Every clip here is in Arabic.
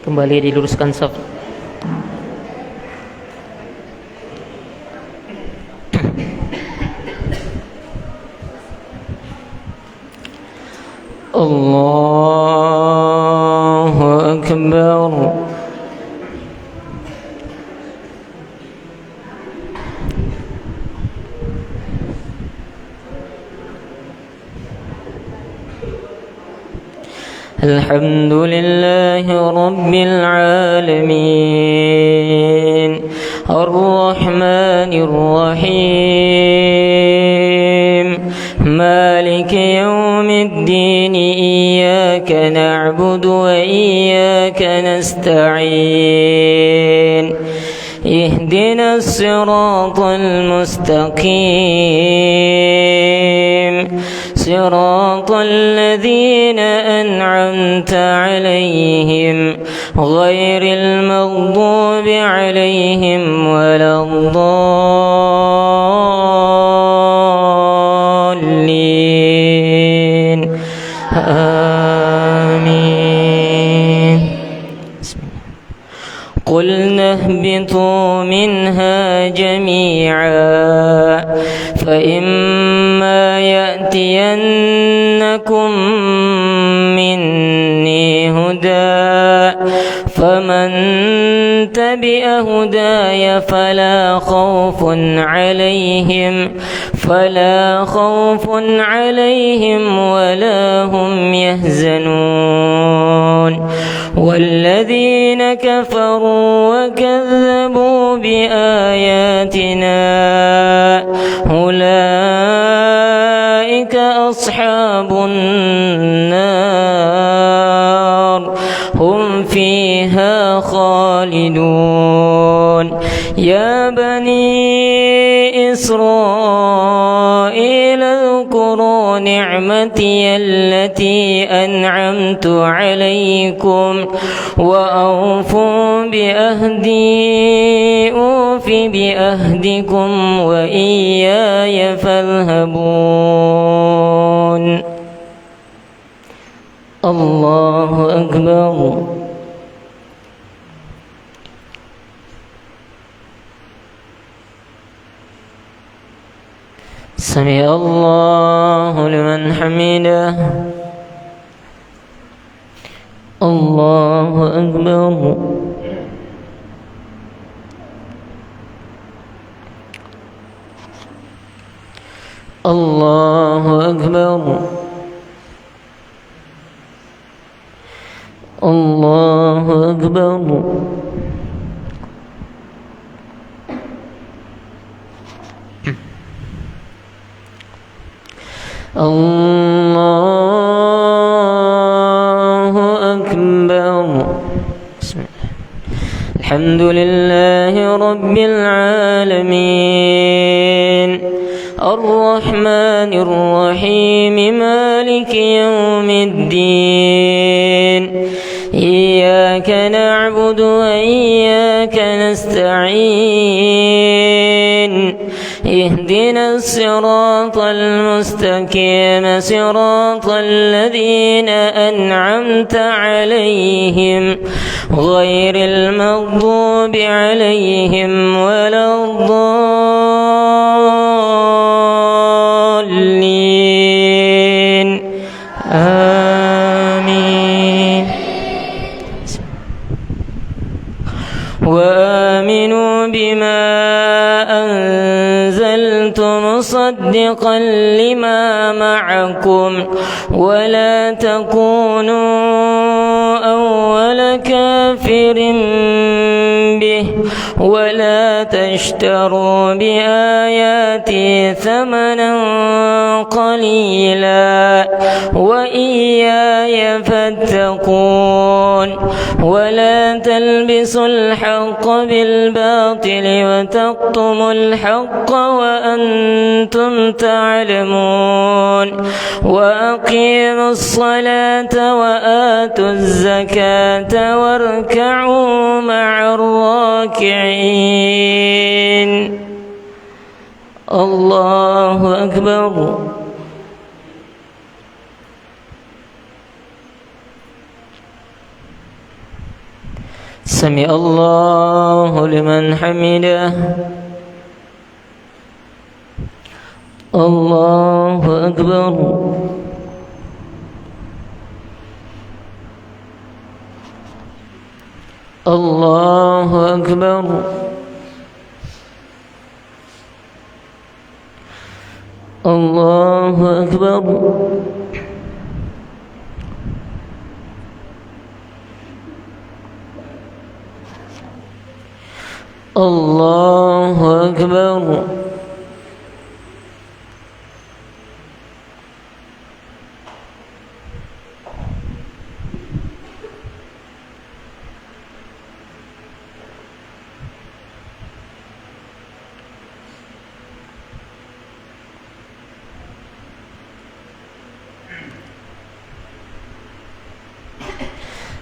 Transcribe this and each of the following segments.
Kembali diluruskan saf. Allahu Akbar. الحمد لله رب العالمين الرحمن الرحيم مالك يوم الدين إياك نعبد وإياك نستعين اهدنا الصراط المستقيم صراط الذين أنعمت عليهم غير المغضوب عليهم ولا الضالين آمين. قلنا اهبطوا منها جميعا فإما يأتينكم مني هدى فمن تبع هداي فلا خوف عليهم ولا هم يحزنون. والذين كفروا وكذبوا بآياتنا أولئك أصحاب النار هم فيها خالدون. يا بني إسرائيل اذكروا نعمتي التي أنعمت عليكم وأوفوا بأهدي أوف بأهدكم وإياي فارهبون. الله أكبر. سمع الله لمن حمده. الله أكبر. الله أكبر. الله أكبر. الله أكبر. بسم الله. الحمد لله رب العالمين الرحمن الرحيم مالك يوم الدين إياك نعبد وإياك نستعين اهدنا الصراط المستقيم صراط الذين أنعمت عليهم غير المغضوب عليهم ولا الضالين بما أنزلت مصدقا لما معكم ولا تكونوا أول كافر به ولا تشتروا بآياتي ثمنا قليلا وإياي فاتقون ولا تلبسوا الحق بالباطل وتكتموا الحق وأنتم تعلمون وأقيموا الصلاة وآتوا الزكاة واركعوا مع الراكعين. الله أكبر. سمع الله لمن حمده. الله أكبر. الله أكبر. الله أكبر. الله أكبر.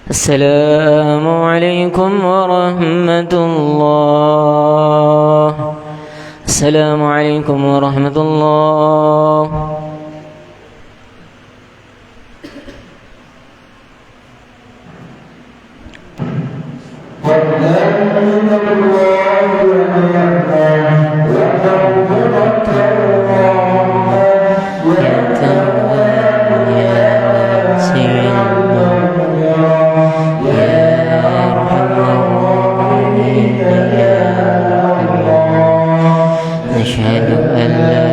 السلام عليكم ورحمة الله. السلام عليكم ورحمة الله. أشهد أن لا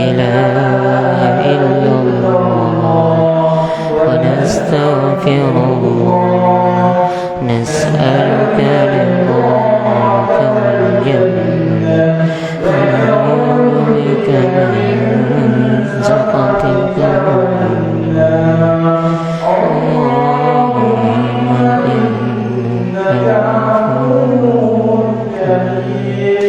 إله إلا الله ونستغفر الله نسألك رضاك والجنة ونعوذ بك من سخطك والنار. اللهم إنك عفو كريم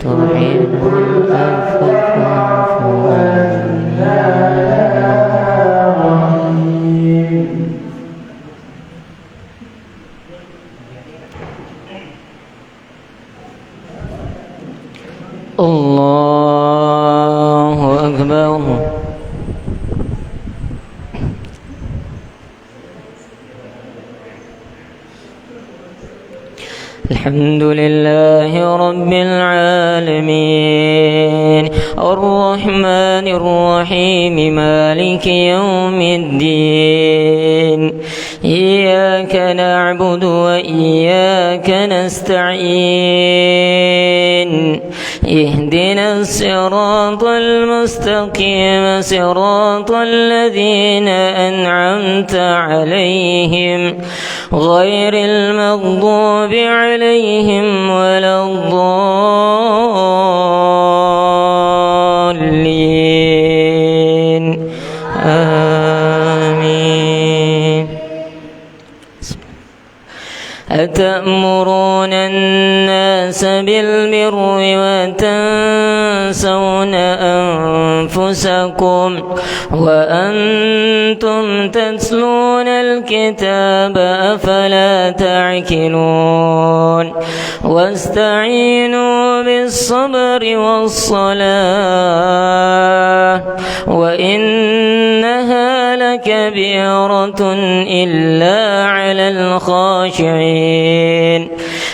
تحب العفو فاعف عنا يا رحيم. الله أكبر. الحمد لله رب العالمين الرحمن الرحيم مالك يوم الدين إياك نعبد وإياك نستعين اهدنا الصراط المستقيم صراط الذين أنعمت عليهم غير المغضوب عليهم ولا الضالين آمين. أتأمرون الناس بالبر وتنسون أنفسكم وأنتم تتلون الكتاب أفلا تعقلون واستعينوا بالصبر والصلاة وإنها لكبيرة إلا على الخاشعين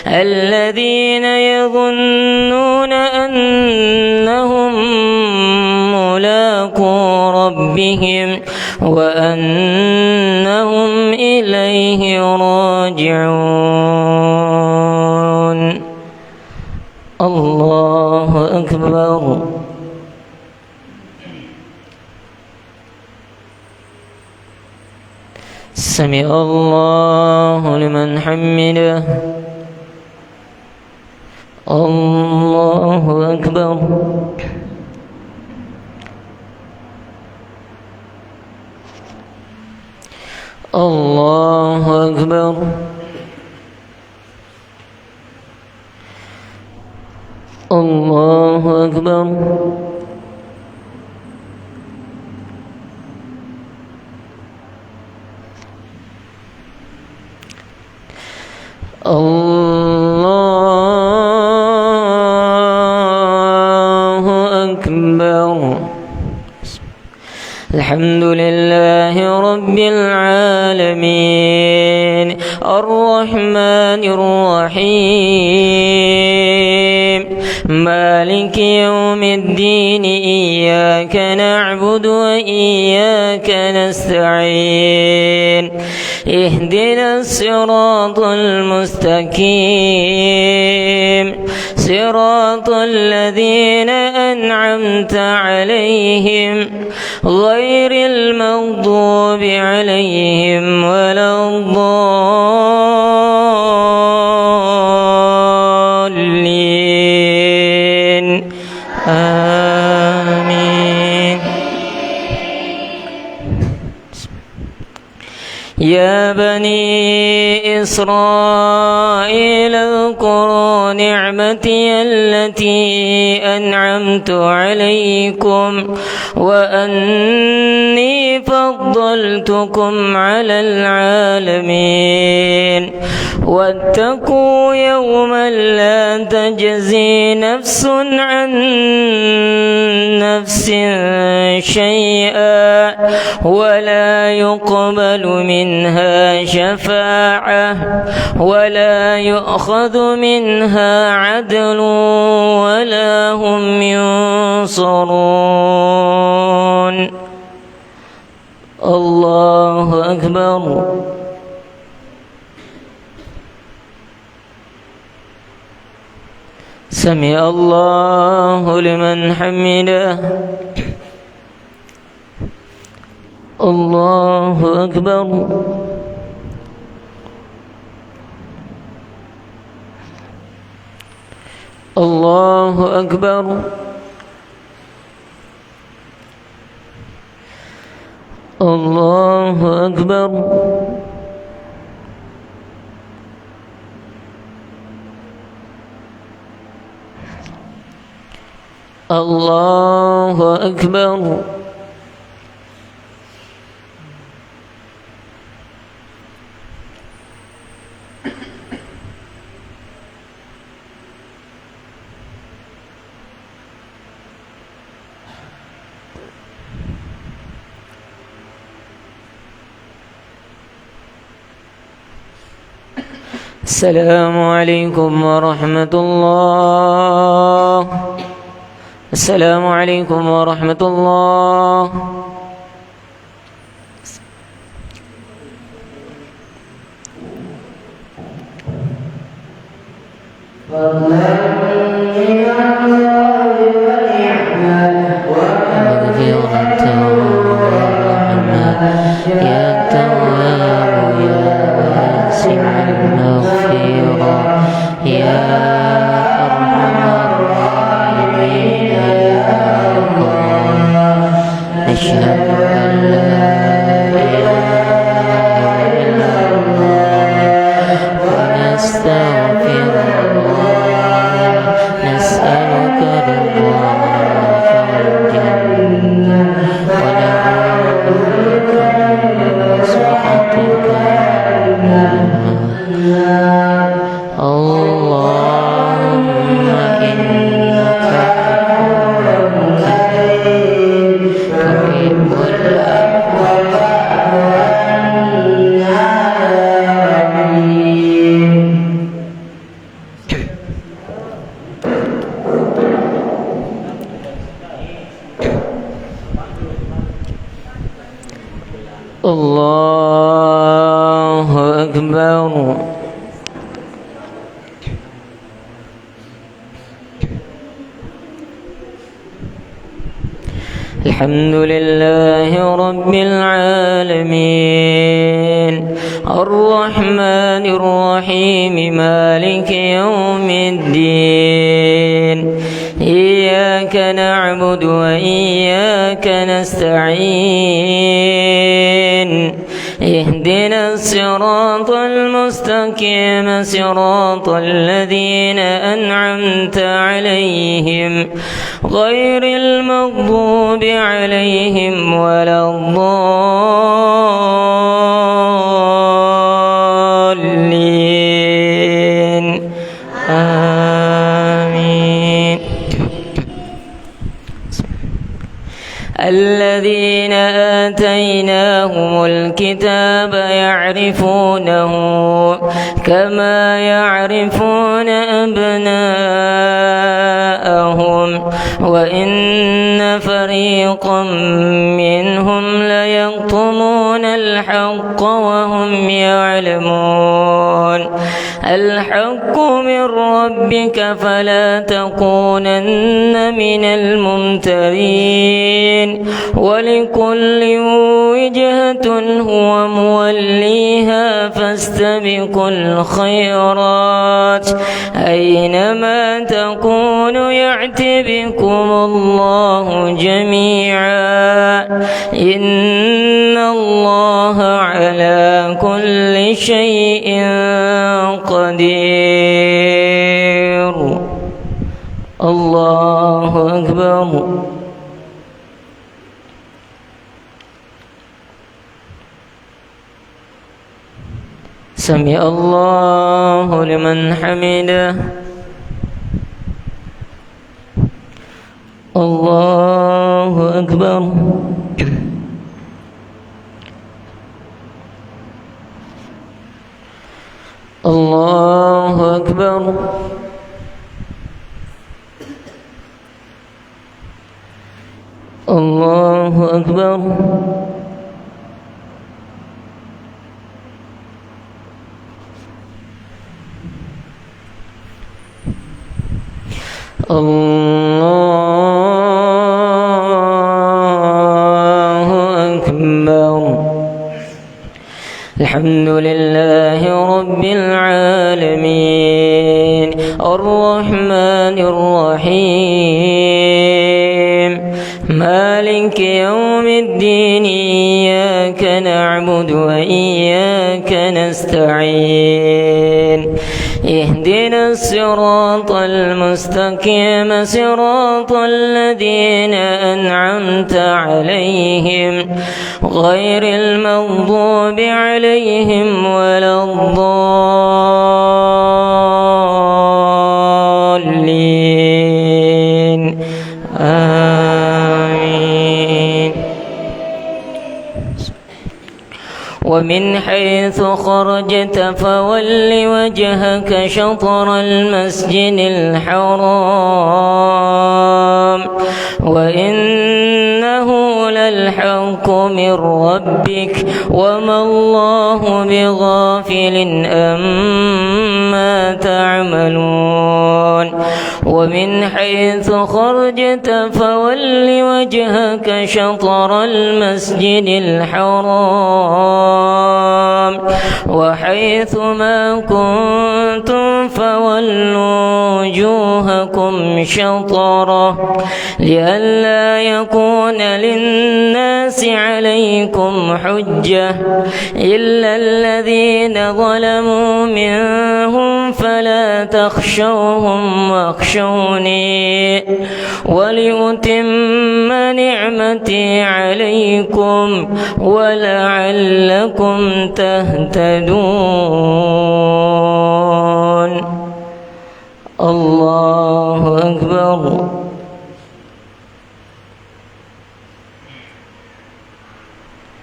الذين يظنون أنهم ملاقو ربهم وأنهم إليه راجعون. الله أكبر. سمع الله لمن حمده. الله أكبر. الله أكبر. الله أكبر. الله أكبر. الحمد لله رب العالمين الرحمن الرحيم مالك يوم الدين إياك نعبد وإياك نستعين اهدنا الصراط المستقيم صراط الذين أنعمت عليهم غير المغضوب عليهم ولا الضالين آمين. يا بني إسرائيل اذكروا نعمتي التي أنعمت عليكم وأني فضلتكم على العالمين واتقوا يوما لا تجزي نفس عن نفس شيئا ولا يقبل منها شفاعة ولا يؤخذ منها عدل ولا هم ينصرون. الله أكبر. سمع الله لمن حمده. الله أكبر. الله أكبر. الله أكبر. الله أكبر. السلام عليكم ورحمة الله. السلام عليكم ورحمة الله. الله أكبر. الحمد لله رب العالمين الرحمن الرحيم مالك يوم الدين إياك نعبد وإياك نستعين اهدنا الصراط المستقيم صراط الذين أنعمت عليهم غير المغضوب عليهم ولا الضالين آمين. الذين آتيناهم الكتاب يعرفونه كما يعرفون أبناءهم وإن فريقا منهم ليكتمون الحق وهم يعلمون. الحق من ربك فلا تكونن من الممترين ولكل وجهة هو موليها فاستبقوا الخيرات أينما تكونوا يأت بكم الله جميعا إن الله على كل شيء قدير. الله أكبر. سمع الله لمن حمده. الله أكبر. الله أكبر. الله أكبر. الله أكبر. الحمد لله رب العالمين الرحمن الرحيم مالك يوم الدين إياك نعبد وإياك نستعين اهدنا الصراط المستقيم صراط الذين أنعمت عليهم غير المغضوب عليهم ولا الضالين آمين. ومن حيث خرجت فول وجهك شطر المسجد الحرام وإنه للحق من ربك وما الله بغافل أما تعملون. ومن حيث خرجت فول وجهك شطر المسجد الحرام وحيث ما كنتم فولوا وجوهكم شطره لئلا يكون للناس عليكم حجة إلا الذين ظلموا منهم فلا تخشوهم واخشوني ولأتم نعمتي عليكم ولعلكم تهتدون. الله أكبر.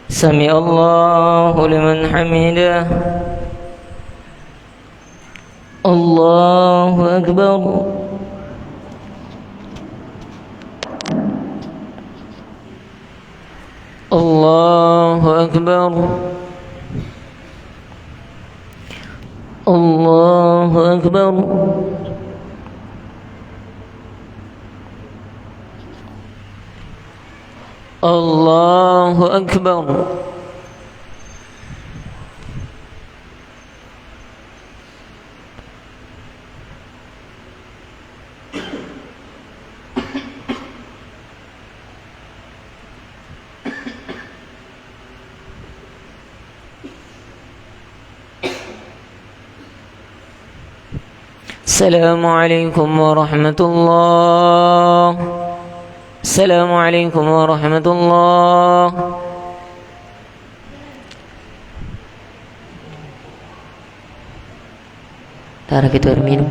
سمع الله لمن حمده. الله أكبر. الله أكبر. الله أكبر. الله أكبر. السلام عليكم ورحمة الله. السلام عليكم ورحمة الله. Tara kita berminum.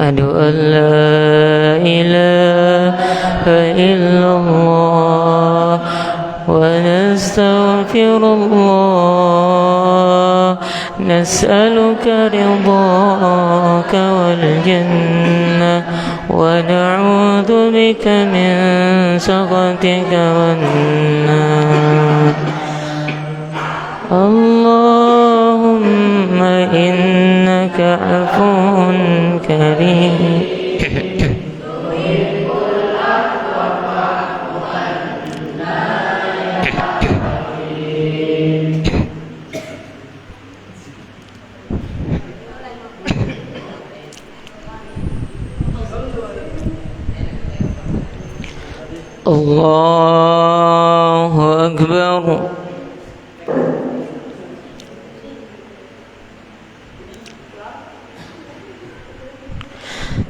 أشهد أن لا إله إلا الله ونستغفر الله نسألك رضاك والجنة ونعوذ بك من سخطك والنار. اللهم إنك عفو كريم الله أكبر.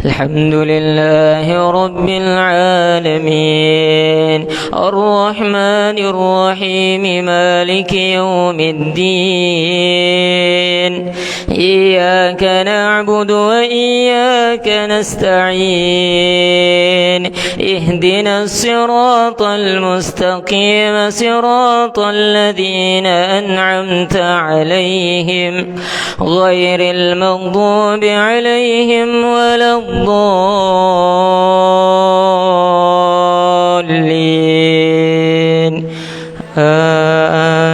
الحمد لله رب العالمين الرحمن الرحيم مالك يوم الدين إياك نعبد وإياك نستعين اهدنا الصراط المستقيم صراط الذين أنعمت عليهم غير المغضوب عليهم ولا الضالين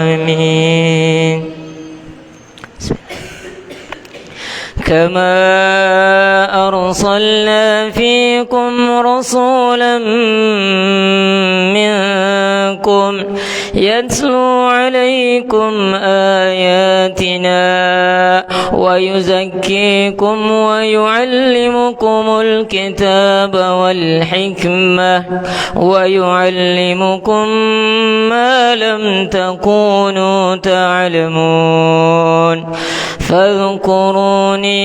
آمين. كما أرسلنا فيكم رسولا منكم يتلو عليكم آياتنا ويزكيكم ويعلمكم الكتاب والحكمة ويعلمكم ما لم تكونوا تعلمون فاذكروني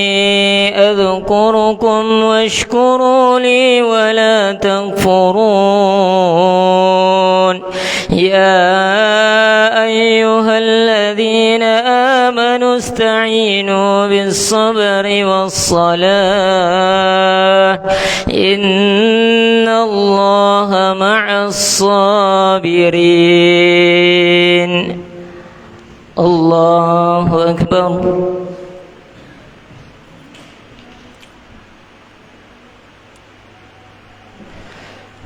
أذكركم واشكروا لي ولا تكفرون. يا أيها الذين آمنوا استعينوا بالصبر والصلاة إن الله مع الصابرين. الله أكبر.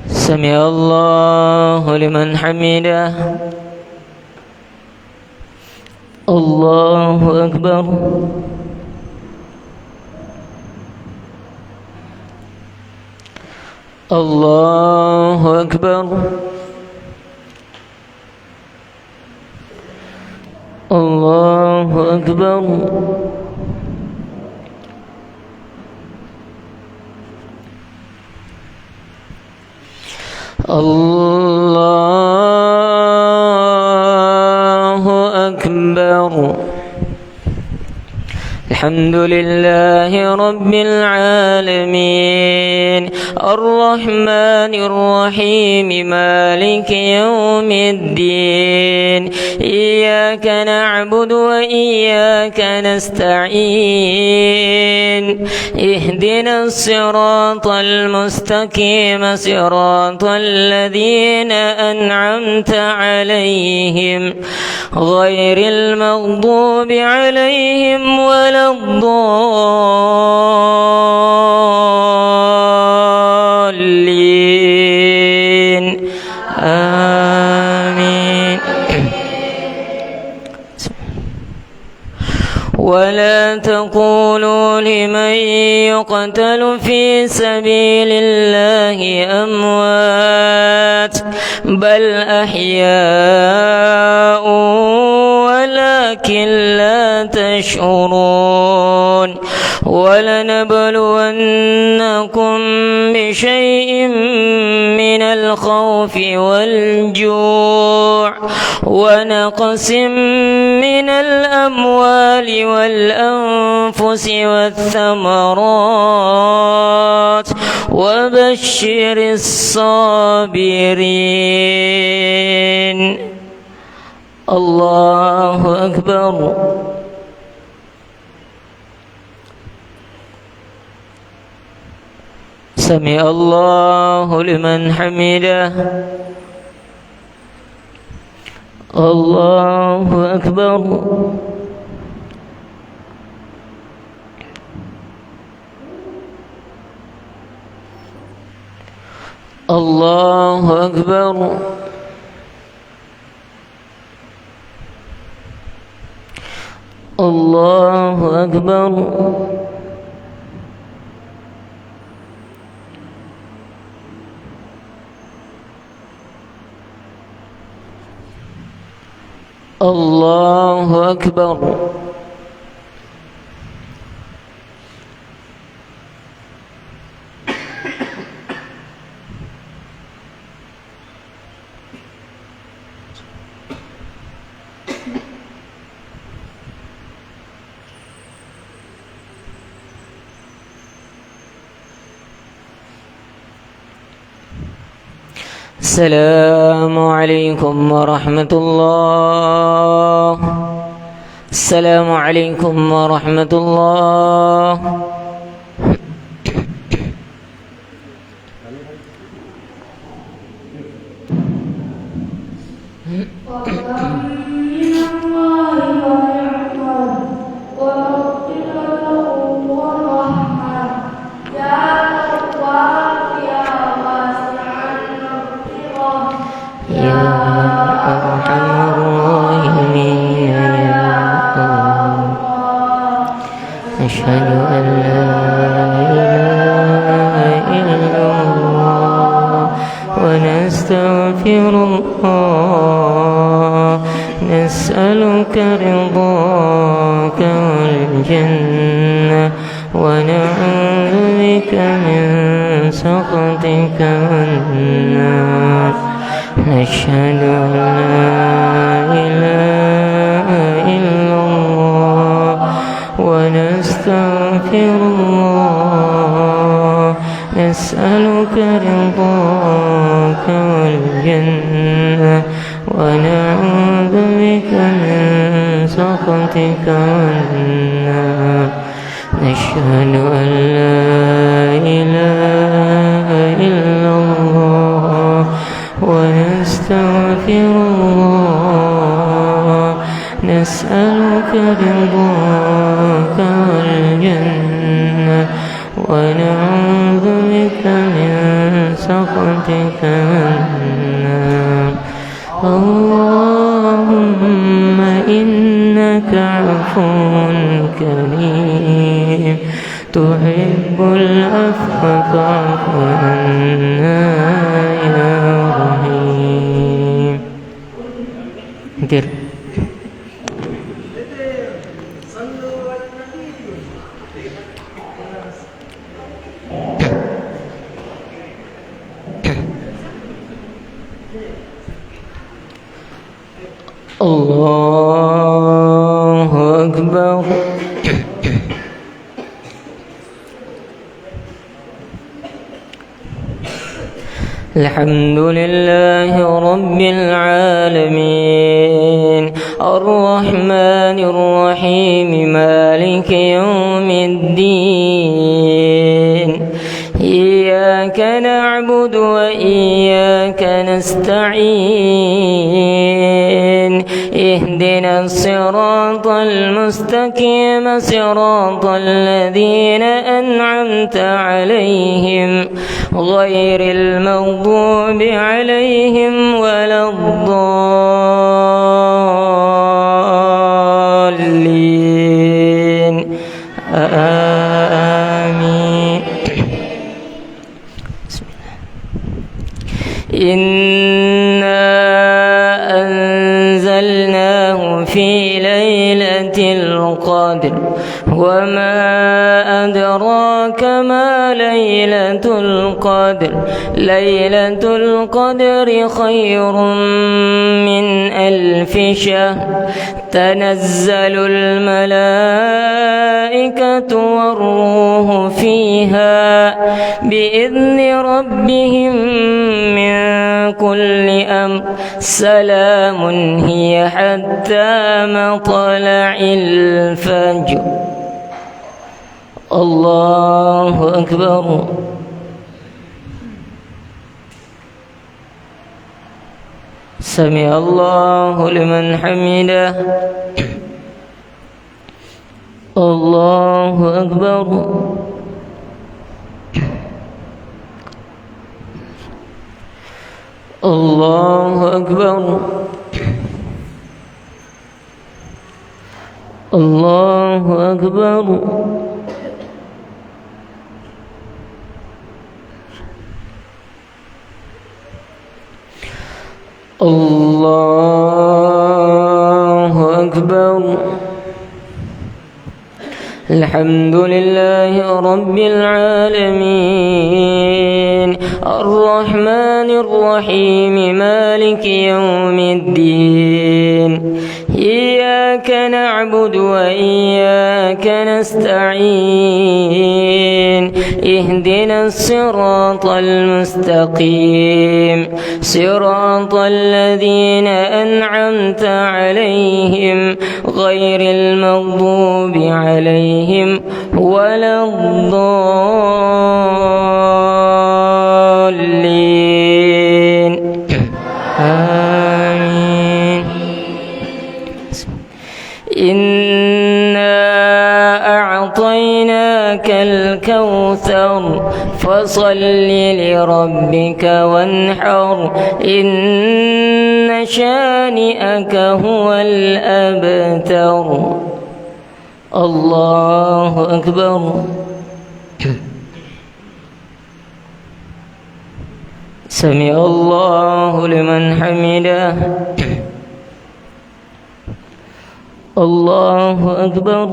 سمع الله لمن حمده. الله أكبر. الله أكبر. الله أكبر. الله أكبر. الحمد لله رب العالمين الرحمن الرحيم مالك يوم الدين إياك نعبد وإياك نستعين اهدنا الصراط المستقيم صراط الذين أنعمت عليهم غير المغضوب عليهم ولا الضالين ولا تقولوا لمن يقتل في سبيل الله أموات بل أحياء ولكن لا تشعرون ولنبلونكم بشيء من الخوف والجوع ونقص من الأموال والأنفس والثمرات وبشر الصابرين. الله أكبر. سمع الله لمن حمده. الله أكبر. الله أكبر. الله أكبر. الله أكبر. السلام عليكم ورحمة الله. السلام عليكم ورحمة الله. أشهد أن لا إله إلا الله ونستغفر الله نسألك رضاك والجنة ونعوذ بك من سخطك والنار نشهد أن لا إله إلا الله ونستغفر الله نسألك رضاك والجنة ونعوذ بك من سخطك والنار نشهد أن لا إله إلا الله ونستغفر الله نسألك رضاك والجنة ونعوذ بك من سخطك والنار اللهم إنك عفو كريم تحب العفو فاعف عنا يا رحيم. الله أكبر. الحمد لله رب العالمين الرحمن الرحيم مالك يوم الدين إياك نعبد وإياك نستعين اهدنا الصراط المستقيم صراط الذين أنعمت عليهم غير المغضوب عليهم ولا الضالين. آمين. إنا أنزلناه في ليلة القدر وما أدراك ما ليلة القدر ليلة القدر خير من 1000 شهر تنزل الملائكة والروح فيها بإذن ربهم من كل أمر سلام هي حتى مطلع الفجر. الله أكبر. سمع الله لمن حمده. الله أكبر. الله أكبر. الله أكبر. الله أكبر. الحمد لله رب العالمين الرحمن الرحيم مالك يوم الدين إياك نعبد وإياك نستعين اهدنا الصراط المستقيم صراط الذين أنعمت عليهم غير المغضوب عليهم ولا الضالين. آمين. إنا أعطيناك الكوثر فصل لربك وانحر إن شانئك هو الأبتر. الله أكبر. سمع الله لمن حمده. الله أكبر.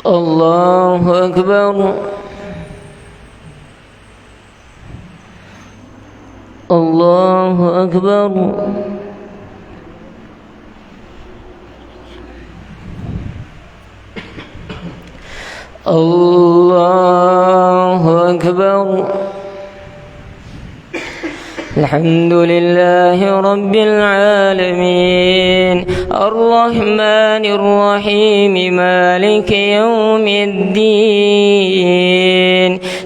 الله أكبر. الله أكبر. الله أكبر. الحمد لله رب العالمين الرحمن الرحيم مالك يوم الدين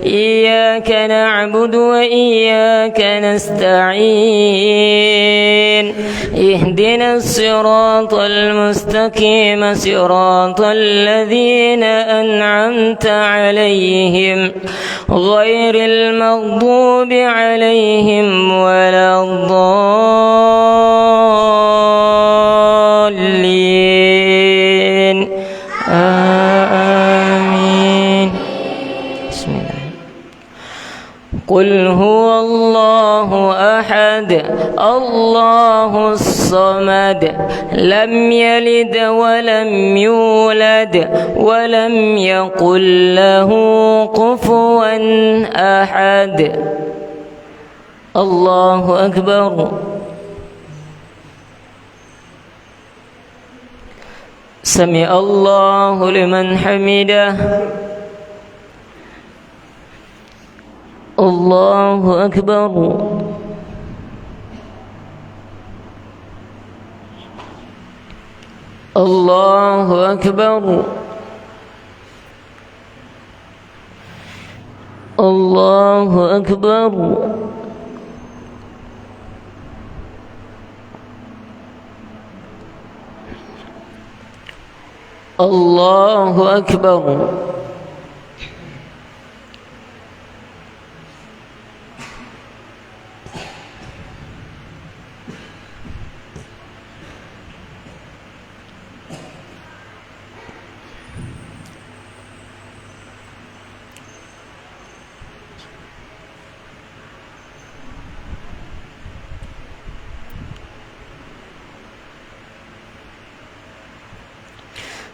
إياك نعبد وإياك نستعين اهدنا الصراط المستقيم صراط الذين أنعمت عليهم غير المغضوب عليهم ولا الضالين. آمين. بسم الله. قل هو الله أحد الله الصمد لم يلد ولم يولد ولم يقل له كفوا أحد. الله أكبر. سمع الله لمن حمده. الله أكبر. الله أكبر. الله أكبر. الله أكبر.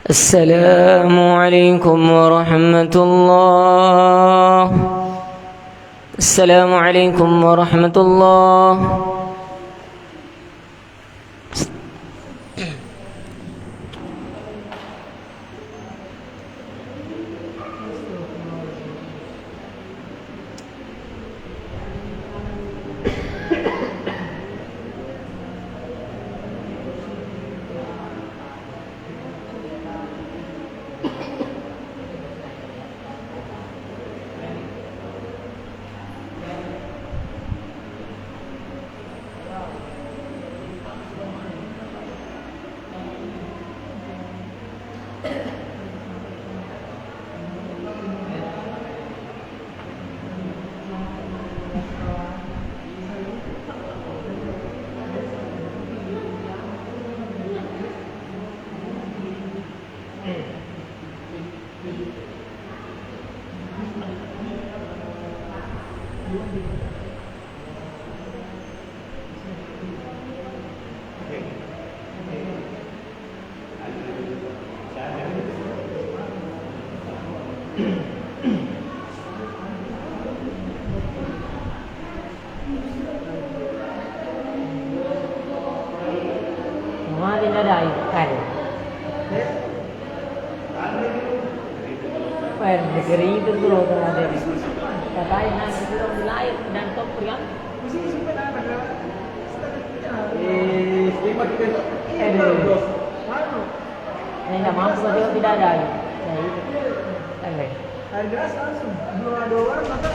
السلام عليكم ورحمة الله. السلام عليكم ورحمة الله. Semua tidak ada ikan. Per negeri itu dulu ada di katanya nanti belum lahir dan top yang tidak mampu juga tidak ada. Harga langsung dua orang maka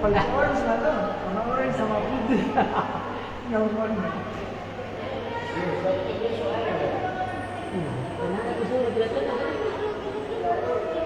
paling orang sana orang sama putih nggak mau Kenapa aku suruh tidak tenang?